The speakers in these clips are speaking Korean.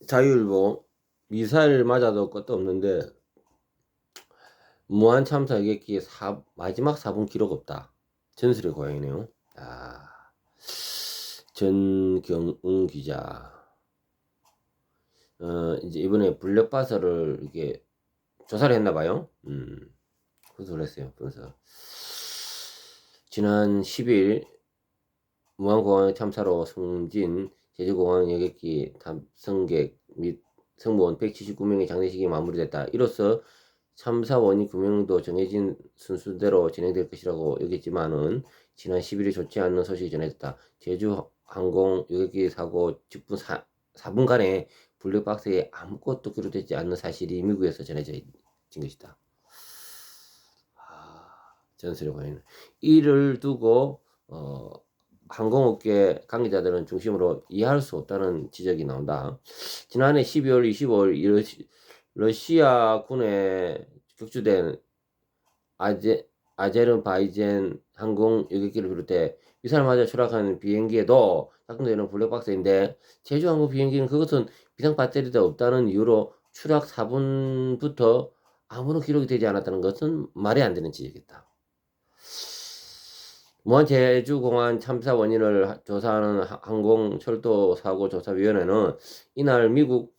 자유일보 미사일 맞아도 것도 없는데 무한 참사 여객기 마지막 4분 기록 없다. 전설의 고향이네요. 전경웅 기자. 이제 이번에 블랙바스를 이렇게 조사를 했나봐요. 분석을 했어요. 분석. 지난 10일 무한공항 참사로 숨진 제주공항 여객기 탑승객 및 승무원 179명의 장례식이 마무리됐다. 이로써 참사 원인 규명도 정해진 순서대로 진행될 것이라고 여겼지만은 지난 10일에 좋지 않은 소식이 전해졌다. 제주항공 여객기 사고 직후 4분간의 블랙박스에 아무것도 기록되지 않는 사실이 미국에서 전해진 것이다. 전설의 고향. 이를 두고 항공업계 관계자들은 중심으로 이해할 수 없다는 지적이 나온다. 지난해 12월 25일 러시아군에 격추된 아제르바이잔 항공 여객기를 비롯해 미사일 맞아 추락한 비행기에도 작동되는 블랙박스인데 제주항공 비행기는 그것은 비상 배터리도 없다는 이유로 추락 4분부터 아무런 기록이 되지 않았다는 것은 말이 안 되는 지적이다. 무한 제주공항 참사 원인을 조사하는 항공철도사고조사위원회는 이날 미국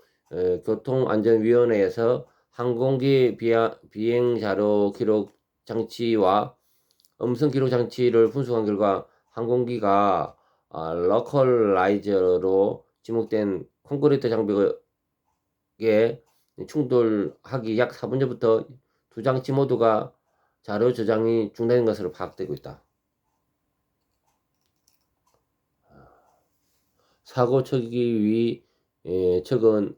교통안전위원회에서 항공기 비행 자료 기록 장치와 음성 기록 장치를 분석한 결과 항공기가 러컬라이저로 지목된 콘크리트 장벽에 충돌하기 약 4분 전부터 두 장치 모두가 자료 저장이 중단된 것으로 파악되고 있다. 사고 처리 위 적은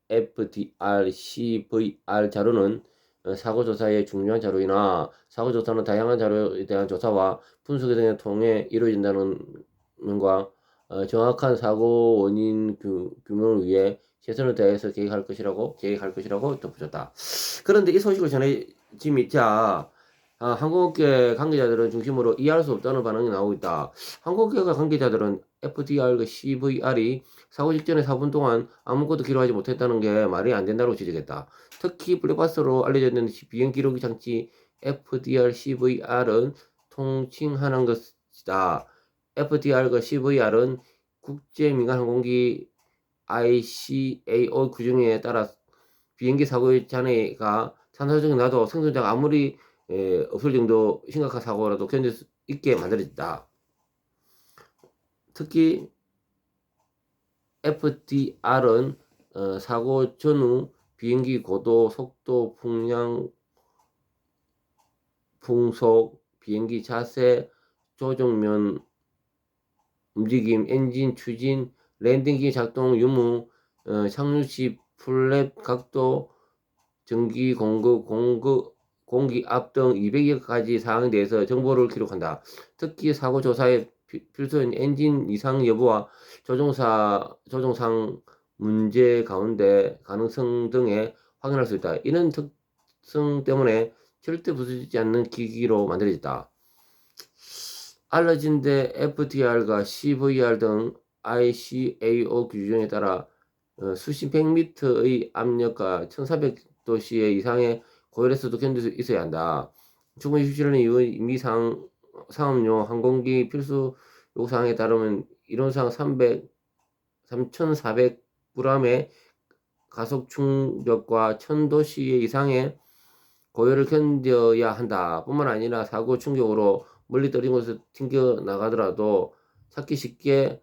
FDR, CVR 자료는 사고 조사의 중요한 자료이나 사고 조사는 다양한 자료에 대한 조사와 분석 등을 통해 이루어진다는 면과 정확한 사고 원인 규명을 위해 최선을 다해서 계획할 것이라고 덧붙였다. 그런데 이 소식을 전해지자 항공업계 관계자들은 중심으로 이해할 수 없다는 반응이 나오고 있다. 항공업계 관계자들은 FDR과 CVR이 사고 직전에 4분 동안 아무것도 기록하지 못했다는 게 말이 안 된다고 지적했다. 특히 블랙박스로 알려져 있는 비행 기록 장치 FDR, CVR은 통칭하는 것이다. FDR과 CVR은 국제민간항공기 ICAO 규정에 따라 비행기 사고의 잔해가 산소적인 나도 승선자가 아무리 없을 정도 심각한 사고라도 견딜 수 있게 만들어졌다. 특히 FDR은 사고 전후 비행기 고도, 속도, 풍속, 비행기 자세, 조정면, 움직임, 엔진 추진, 랜딩기 작동 유무, 착륙 시 플랩 각도, 전기 공기 압 등 200여 가지 사항에 대해서 정보를 기록한다. 특히 사고 조사에 필수인 엔진 이상 여부와 조종상 문제 가능성 등에 확인할 수 있다. 이런 특성 때문에 절대 부수지 않는 기기로 만들어졌다. 알려진 데 FDR과 CVR 등 ICAO 규정에 따라 수십 100m의 압력과 1400도씨의 이상의 고열에서도 견딜 수 있어야 한다. 충분히 휴지라는 이후 상업용 항공기 필수 요구사항에 따르면 이론상 3400g의 가속 충격과 1000도씨 이상의 고열을 견뎌야 한다. 뿐만 아니라 사고 충격으로 멀리 떨어진 곳에서 튕겨 나가더라도 찾기 쉽게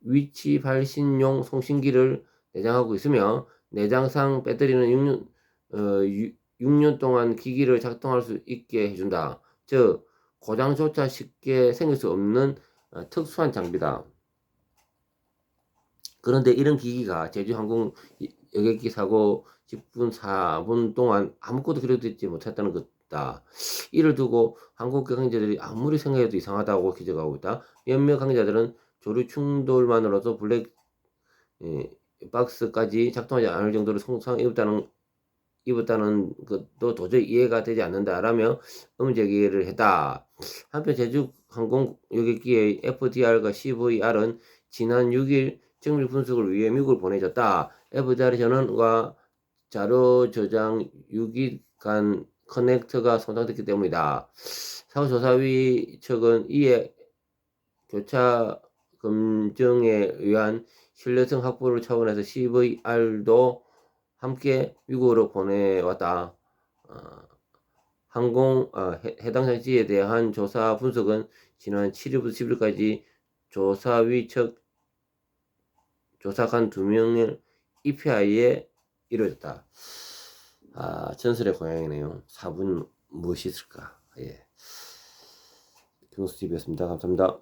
위치 발신용 송신기를 내장하고 있으며 내장상 배터리는 6년 동안 기기를 작동할 수 있게 해준다. 즉 고장조차 쉽게 생길 수 없는 특수한 장비다. 그런데 이런 기기가 제주항공 여객기 사고 10분 4분 동안 아무것도 기록되지 못했다는 것이다. 이를 두고 항공기 관계자들이 아무리 생각해도 이상하다고 지적하고 있다. 몇몇 관계자들은 조류 충돌만으로도 블랙 박스까지 작동하지 않을 정도로 손상을 입었다는 것도 도저히 이해가 되지 않는다라며 제기를 했다. 한편 제주항공 여객기의 FDR과 CVR은 지난 6일 정밀 분석을 위해 미국을 보내졌다. FDR 전원과 자료 저장 6일 간 커넥터가 손상됐기 때문이다. 사후조사위 측은 이에 교차 검증에 의한 신뢰성 확보를 차원에서 CVR도 함께 미국으로 보내왔다. 해당 장치에 대한 조사 분석은 지난 7일부터 10일까지 조사위 측 조사관 2명의 EPI에 이루어졌다. 전설의 고향이네요. 4분 무엇이 있을까? 예. 경수TV였습니다. 감사합니다.